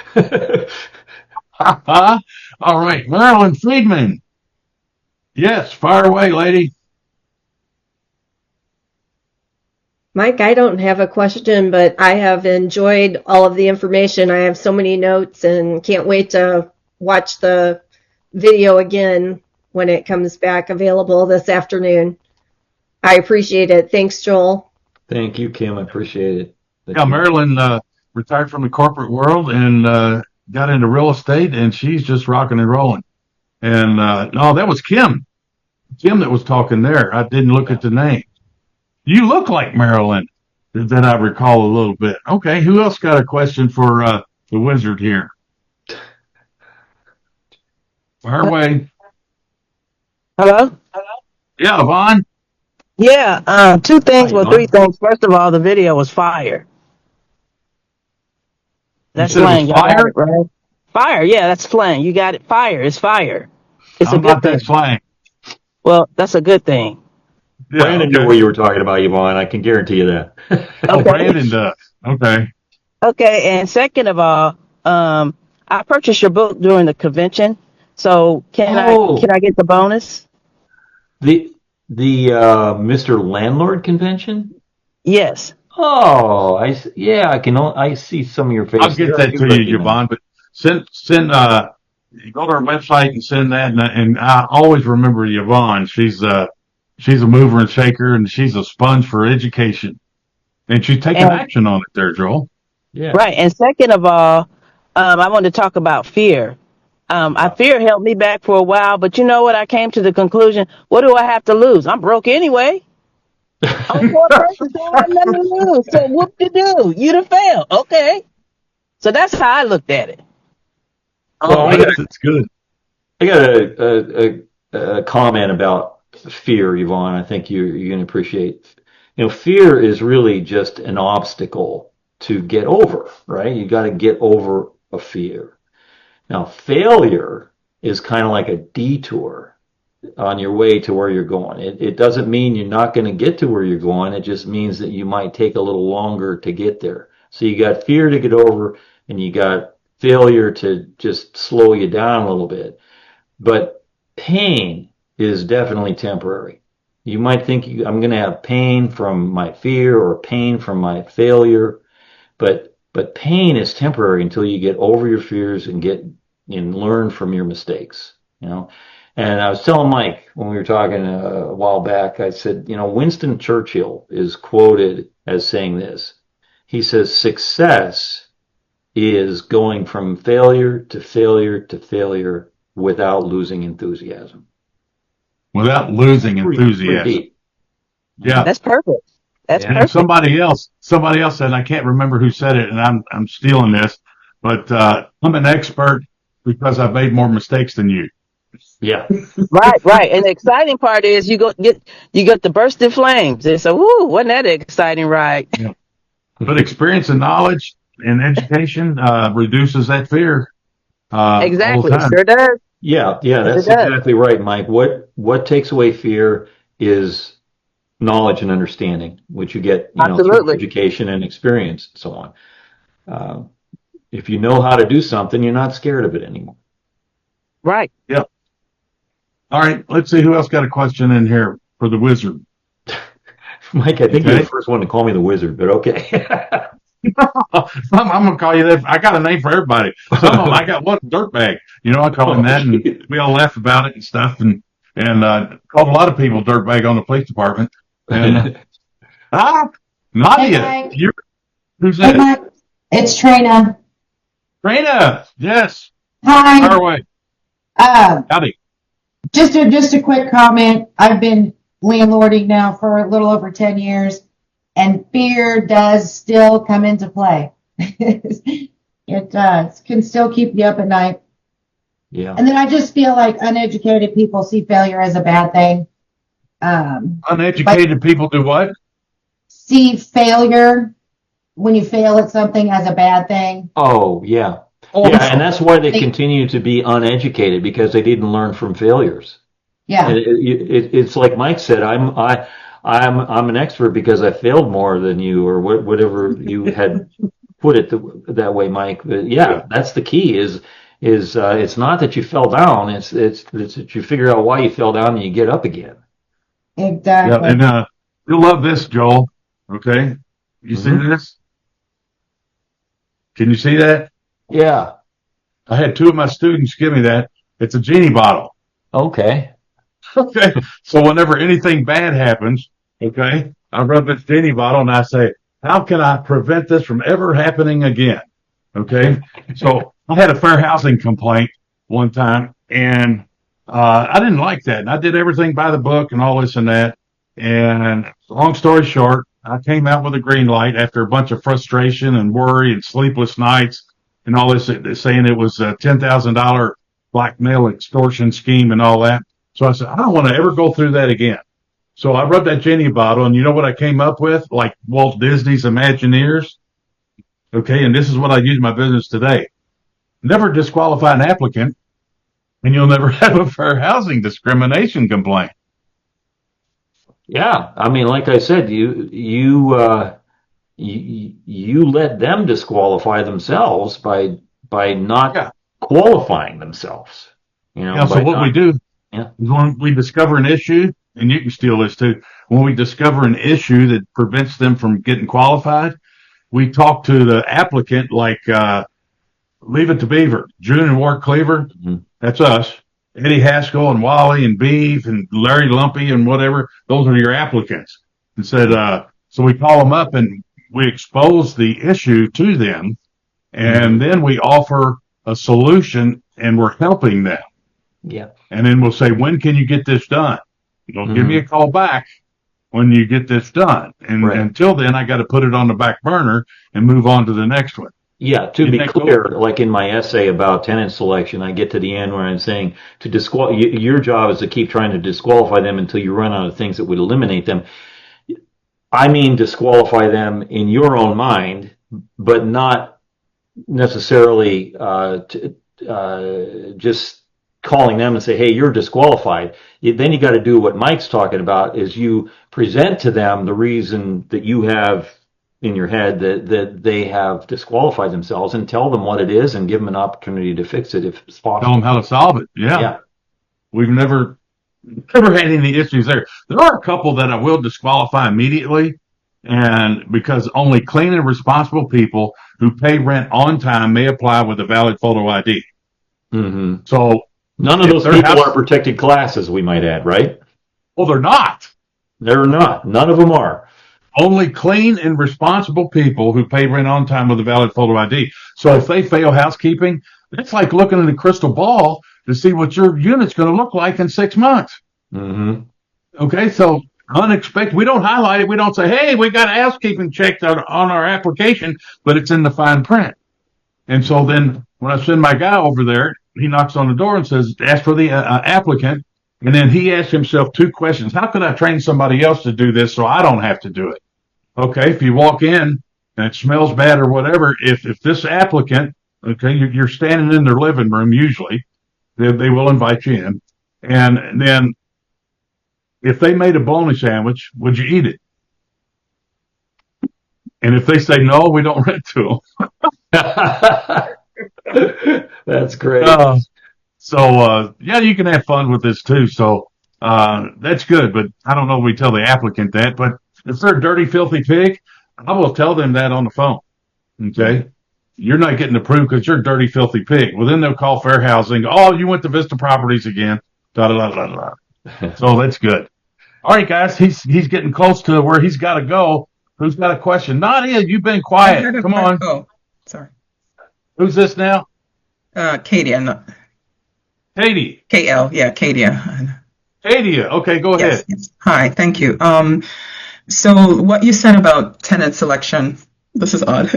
All right, Marilyn Friedman. Yes, fire away, lady. Mike, I don't have a question, but I have enjoyed all of the information. I have so many notes and can't wait to watch the video again when it comes back available this afternoon. I appreciate it. Thanks, Joel. Thank you, Kim. I appreciate it. Yeah, Marilyn retired from the corporate world and got into real estate, and she's just rocking and rolling. And no, that was Kim. Kim that was talking there. I didn't look at the name. You look like Marilyn, that I recall a little bit. Okay, who else got a question for the Wizard here? Fire away. Hello? Yeah, Vaughn. Yeah, two things, Hi, three things. First of all, the video was fire. That's slang. You got it, right? Fire, yeah, that's slang. You got it. Fire, it's fire. It's How a good about thing. that slang? Well, that's a good thing. Yeah, Brandon knew what you were talking about, Yvonne. I can guarantee you that. Oh, Brandon does. Okay. Okay, and second of all, I purchased your book during the convention, so can I get the bonus? The Mr. Landlord convention? Yes. Oh, I see some of your faces. I'll get that to you, Yvonne. But send you go to our website and send that. And I always remember Yvonne. She's a mover and shaker, and she's a sponge for education. And she's taking action on it there, Joel. Yeah. Right. And second of all, I want to talk about fear. Fear held me back for a while, but you know what? I came to the conclusion, what do I have to lose? I'm broke anyway. I'm a poor person, so I have nothing to lose. So whoop-de-doo, you'd have failed. Okay. So that's how I looked at it. Well, That's good. I got a comment about fear, Yvonne. I think you're going to appreciate. Fear is really just an obstacle to get over, right? You got to get over a fear. Now, failure is kind of like a detour on your way to where you're going. It doesn't mean you're not going to get to where you're going. It just means that you might take a little longer to get there. So you got fear to get over, and you got failure to just slow you down a little bit. But pain is definitely temporary. You might think I'm going to have pain from my fear or pain from my failure, but pain is temporary until you get over your fears and learn from your mistakes. And I was telling Mike when we were talking a while back, I said, Winston Churchill is quoted as saying this. He says, success is going from failure to failure to failure without losing enthusiasm. Without losing Pretty enthusiasm. deep. Yeah. That's perfect. That's And perfect. somebody else said, and I can't remember who said it, and I'm stealing this, but I'm an expert because I've made more mistakes than you. Yeah. Right. And the exciting part is you get the burst in flames. And so, woo, wasn't that an exciting ride? Yeah. But experience and knowledge and education reduces that fear all Exactly. the time. Sure does. Yeah, that's It does. exactly right, Mike. What takes away fear is knowledge and understanding, which you get, through Absolutely. education and experience and so on. If you know how to do something, you're not scared of it anymore. Right. Yep. All right, let's see who else got a question in here for the wizard. Mike, I think you're Okay. the first one to call me the wizard, but okay. I'm gonna call you that. I got a name for everybody. Some of them, I got one dirtbag. I call him that, and we all laugh about it and stuff. And called a lot of people dirtbag on the police department. And Nadia, Mike. who's Hey, that? Mike. It's Trina. Trina. Yes. Hi. Fire away. Howdy. Just a quick comment. I've been landlording now for a little over 10 years, and fear does still come into play. It does. Can still keep you up at night. Yeah. And then I just feel like uneducated people see failure as a bad thing. Uneducated people do what? See failure when you fail at something as a bad thing. Oh, yeah. Yeah, and that's why they continue to be uneducated, because they didn't learn from failures. Yeah. And it's like Mike said, I'm an expert because I failed more than you, or whatever you had put it that way, Mike. But yeah, that's the key. Is it's not that you fell down. It's that you figure out why you fell down and you get up again. Exactly. Yeah, and you'll love this, Joel. Okay, you see this? Can you see that? Yeah. I had two of my students give me that. It's a genie bottle. Okay. Okay. So whenever anything bad happens, okay, I rub this genie bottle and I say, how can I prevent this from ever happening again? Okay. So I had a fair housing complaint one time, and I didn't like that. And I did everything by the book and all this and that. And long story short, I came out with a green light after a bunch of frustration and worry and sleepless nights and all this, saying it was a $10,000 blackmail extortion scheme and all that. So I said, I don't want to ever go through that again. So I rubbed that genie bottle, and you know what I came up with? Like Walt Disney's Imagineers. Okay, and this is what I use in my business today. Never disqualify an applicant, and you'll never have a fair housing discrimination complaint. Yeah, I mean, like I said, you let them disqualify themselves by not qualifying themselves. So what we do Yeah. is when we discover an issue, and you can steal this too, when we discover an issue that prevents them from getting qualified, we talk to the applicant like Leave It to Beaver, June and Ward Cleaver, that's us. Eddie Haskell and Wally and Beeve and Larry Lumpy and whatever, those are your applicants. And said, so we call them up and we expose the issue to them, and then we offer a solution, and we're helping them. Yeah. And then we'll say, when can you get this done? Give me a call back when you get this done. And until then, I got to put it on the back burner and move on to the next one. Yeah, to be clear, like in my essay about tenant selection, I get to the end where I'm saying your job is to keep trying to disqualify them until you run out of things that would eliminate them. I mean, disqualify them in your own mind, but not necessarily just calling them and say, hey, you're disqualified. Then you got to do what Mike's talking about, is you present to them the reason that you have in your head that they have disqualified themselves, and tell them what it is and give them an opportunity to fix it if it's possible. Tell them how to solve it. Yeah. We've never had any issues there. There are a couple that I will disqualify immediately, and because only clean and responsible people who pay rent on time may apply with a valid photo ID. Mm-hmm. So none of those people are protected classes, we might add, right? Well, they're not. They're not. None of them are. Only clean and responsible people who pay rent on time with a valid photo ID. So if they fail housekeeping, it's like looking in a crystal ball to see what your unit's going to look like in 6 months. Mm-hmm. Okay, so unexpected. We don't highlight it. We don't say, hey, we got a housekeeping check on our application, but it's in the fine print. And so then when I send my guy over there, he knocks on the door and says, ask for the applicant. And then he asks himself 2 questions. How could I train somebody else to do this so I don't have to do it? Okay, if you walk in and it smells bad or whatever, if this applicant, okay, you're standing in their living room usually, they will invite you in. And then if they made a bologna sandwich, would you eat it? And if they say no, we don't rent to them. That's great. So you can have fun with this too. So that's good. But I don't know if we tell the applicant that. But if they're a dirty, filthy pig, I will tell them that on the phone. Okay? You're not getting approved because you're a dirty, filthy pig. Well, then they'll call Fair Housing. Oh, you went to Vista Properties again. Da da da da da. So that's good. All right, guys. He's getting close to where he's got to go. Who's got a question? Nadia, you've been quiet. Come on. Oh, sorry. Who's this now? Katie. Katie. KL. Yeah, Katie. Katie. Okay, go ahead. Yes. Hi. Thank you. So what you said about tenant selection. This is odd.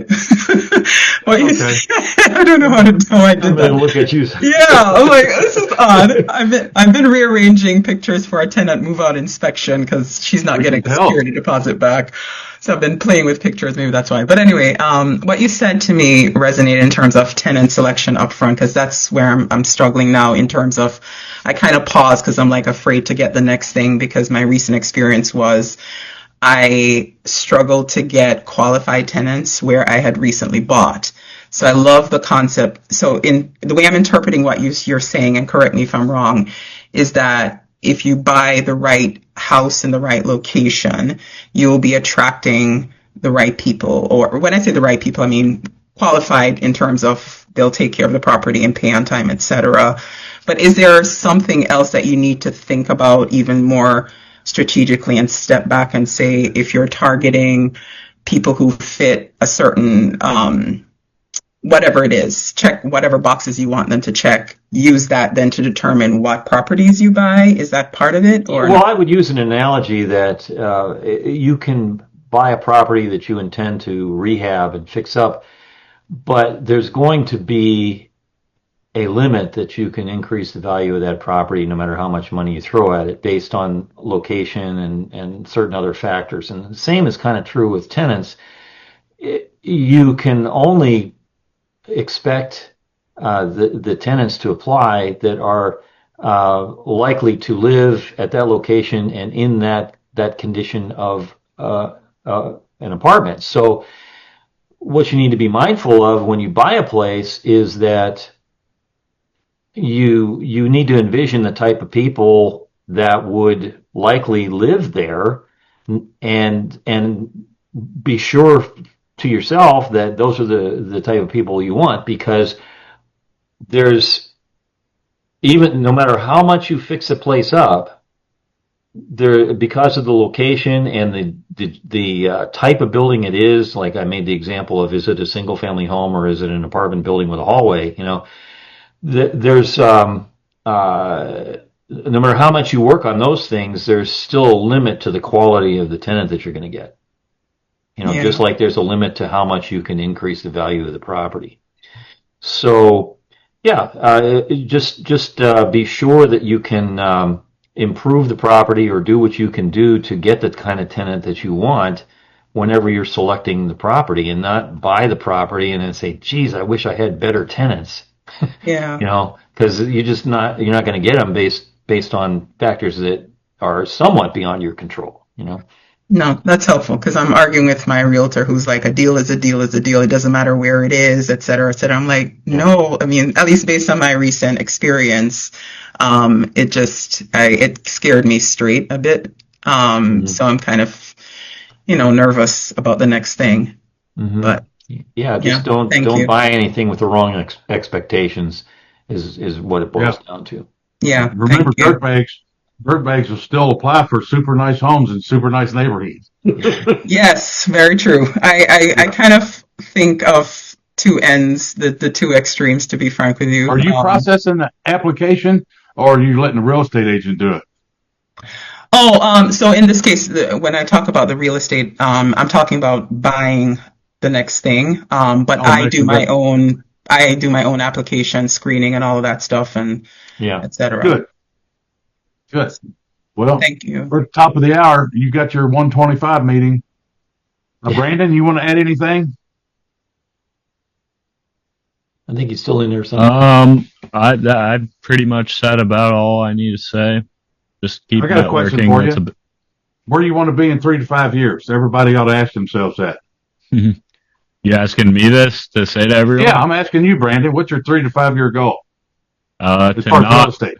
I don't know how I did that. Look at you. Yeah, I'm like, this is odd. I've been rearranging pictures for a tenant move out inspection because she's not getting the security deposit back. So I've been playing with pictures. Maybe that's why. But anyway, what you said to me resonated in terms of tenant selection up front, because that's where I'm struggling now in terms of, I kind of pause because I'm like afraid to get the next thing, because my recent experience was I struggled to get qualified tenants where I had recently bought. So I love the concept. So in the way I'm interpreting what you're saying, and correct me if I'm wrong, is that if you buy the right house in the right location, you will be attracting the right people. Or when I say the right people, I mean qualified in terms of they'll take care of the property and pay on time, etc. But is there something else that you need to think about even more strategically and step back and say, if you're targeting people who fit a certain whatever it is, check whatever boxes you want them to check, use that then to determine what properties you buy? Is that part of it? Or well, I would use an analogy that you can buy a property that you intend to rehab and fix up, but there's going to be a limit that you can increase the value of that property no matter how much money you throw at it, based on location and certain other factors. And the same is kind of true with tenants. You can only expect the tenants to apply that are likely to live at that location and in that condition of an apartment. So what you need to be mindful of when you buy a place is that you need to envision the type of people that would likely live there, and be sure to yourself that those are the type of people you want, because there's, even no matter how much you fix a place up, there, because of the location and the type of building it is, like I made the example of, is it a single family home or is it an apartment building with a hallway? There's no matter how much you work on those things, there's still a limit to the quality of the tenant that you're going to get. Just like there's a limit to how much you can increase the value of the property. So, just be sure that you can improve the property or do what you can do to get the kind of tenant that you want whenever you're selecting the property, and not buy the property and then say, geez, I wish I had better tenants. Yeah. You know, because you're not going to get them based on factors that are somewhat beyond your control. You know. No, that's helpful because I'm arguing with my realtor who's like, a deal is a deal is a deal. It doesn't matter where it is, et cetera, et cetera. I'm like, no, I mean, at least based on my recent experience, it scared me straight a bit. So I'm kind of, nervous about the next thing. But don't buy anything with the wrong expectations is what it boils down to. Yeah. Remember, dirt bags will still apply for super nice homes in super nice neighborhoods. Yes, very true. I kind of think of two ends, the two extremes, to be frank with you. Are you processing the application, or are you letting the real estate agent do it? So in this case, when I talk about the real estate, I'm talking about buying the next thing. But I do my own application screening and all of that stuff, and et cetera. Good. Well, thank you. We're at the top of the hour. You got your 125 meeting. Brandon, you want to add anything? I think he's still in there somewhere. I've pretty much said about all I need to say. Just keep I got a question for you. Where do you want to be in 3 to 5 years? Everybody ought to ask themselves that. You asking me this to say to everyone? Yeah, I'm asking you, Brandon. What's your 3 to 5 year goal? As far as real estate.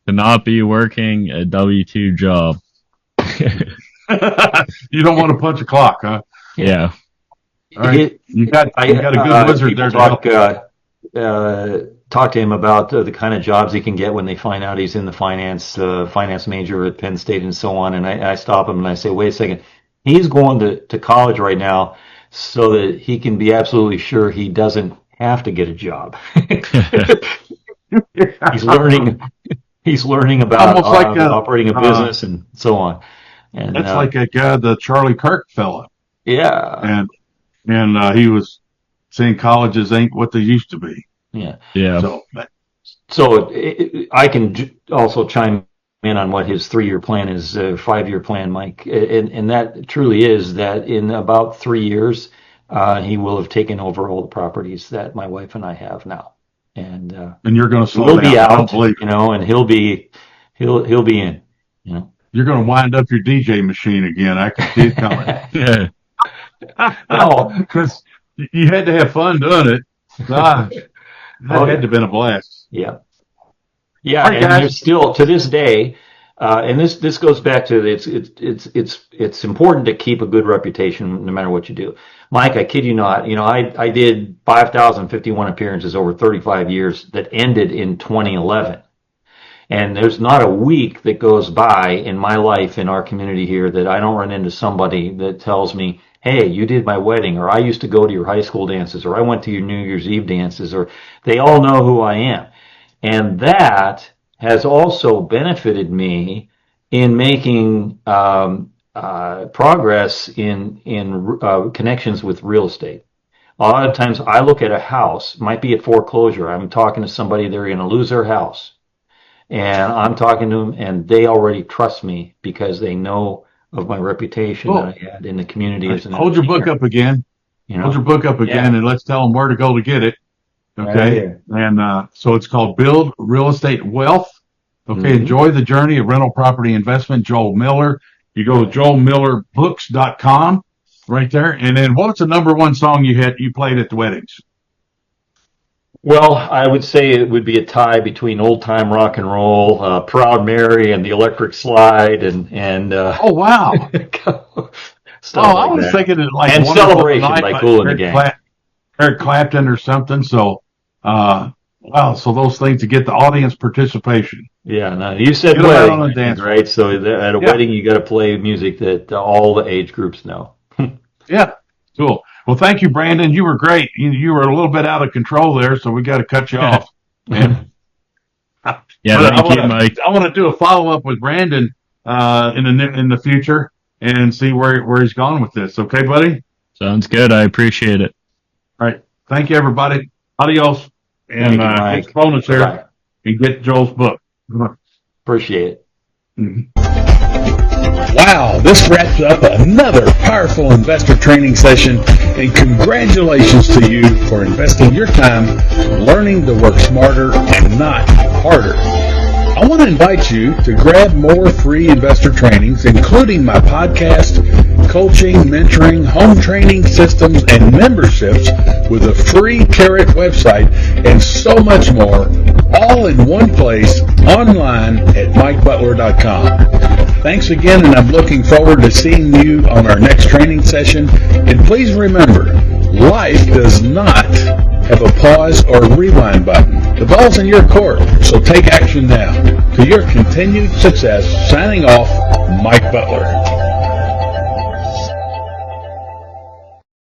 To not be working a W-2 job. You don't want to punch a clock, huh? Yeah. All right. You got a good wizard there to talk to him about the kind of jobs he can get when they find out he's in the finance major at Penn State and so on. And I stop him and I say, wait a second. He's going to college right now so that he can be absolutely sure he doesn't have to get a job. He's learning about operating a business and so on. And that's like that guy, the Charlie Kirk fella. Yeah. And he was saying colleges ain't what they used to be. Yeah. Yeah. So I can also chime in on what his 3-year plan is, 5-year plan, Mike. And that truly is that in about 3 years, he will have taken over all the properties that my wife and I have now. And you're going to slow we'll down. be out, and he'll be in, You're going to wind up your DJ machine again. I can see it coming. Yeah. No, because you had to have fun doing it. Gosh, that had to have been a blast. Yeah. Yeah, right, and there's still to this day, and this goes back to it's important to keep a good reputation no matter what you do. Mike, I kid you not, I did 5,051 appearances over 35 years that ended in 2011. And there's not a week that goes by in my life in our community here that I don't run into somebody that tells me, hey, you did my wedding, or I used to go to your high school dances, or I went to your New Year's Eve dances, or they all know who I am. And that has also benefited me in making progress in connections with real estate. A lot of times I look at a house, might be at foreclosure. I'm talking to somebody, they're going to lose their house. And I'm talking to them, and they already trust me because they know of my reputation that I had in the community. Hold your book up again. Hold your book up again, and let's tell them where to go to get it. Okay. Right, and so it's called Build Real Estate Wealth. Okay. Enjoy the journey of rental property investment. Joel Miller. You go to joelmillerbooks.com right there. And then what's the number one song you played at the weddings? Well, I would say it would be a tie between old time rock and roll, Proud Mary, and the Electric Slide, and oh wow, I was thinking it like and Celebration by Kool and the Gang, Eric Clapton or something. So, wow, so those things to get the audience participation. Yeah, no, you said wedding, dance, right? So at a wedding, you got to play music that all the age groups know. Yeah, cool. Well, thank you, Brandon. You were great. You were a little bit out of control there, so we got to cut you off. Yeah, thank you, Mike. I want to do a follow-up with Brandon in the future and see where he's gone with this. Okay, buddy? Sounds good. I appreciate it. All right. Thank you, everybody. Adios. And get the bonus here and get Joel's book. Appreciate it. Wow. Wow, this wraps up another powerful investor training session, and congratulations to you for investing your time learning to work smarter and not harder. I want to invite you to grab more free investor trainings, including my podcast, coaching, mentoring, home training systems, and memberships with a free Carrot website, and so much more, all in one place online at MikeButler.com. Thanks again, and I'm looking forward to seeing you on our next training session. And please remember, life does not have a pause or rewind button. The ball's in your court, so take action now. To your continued success, signing off, Mike Butler.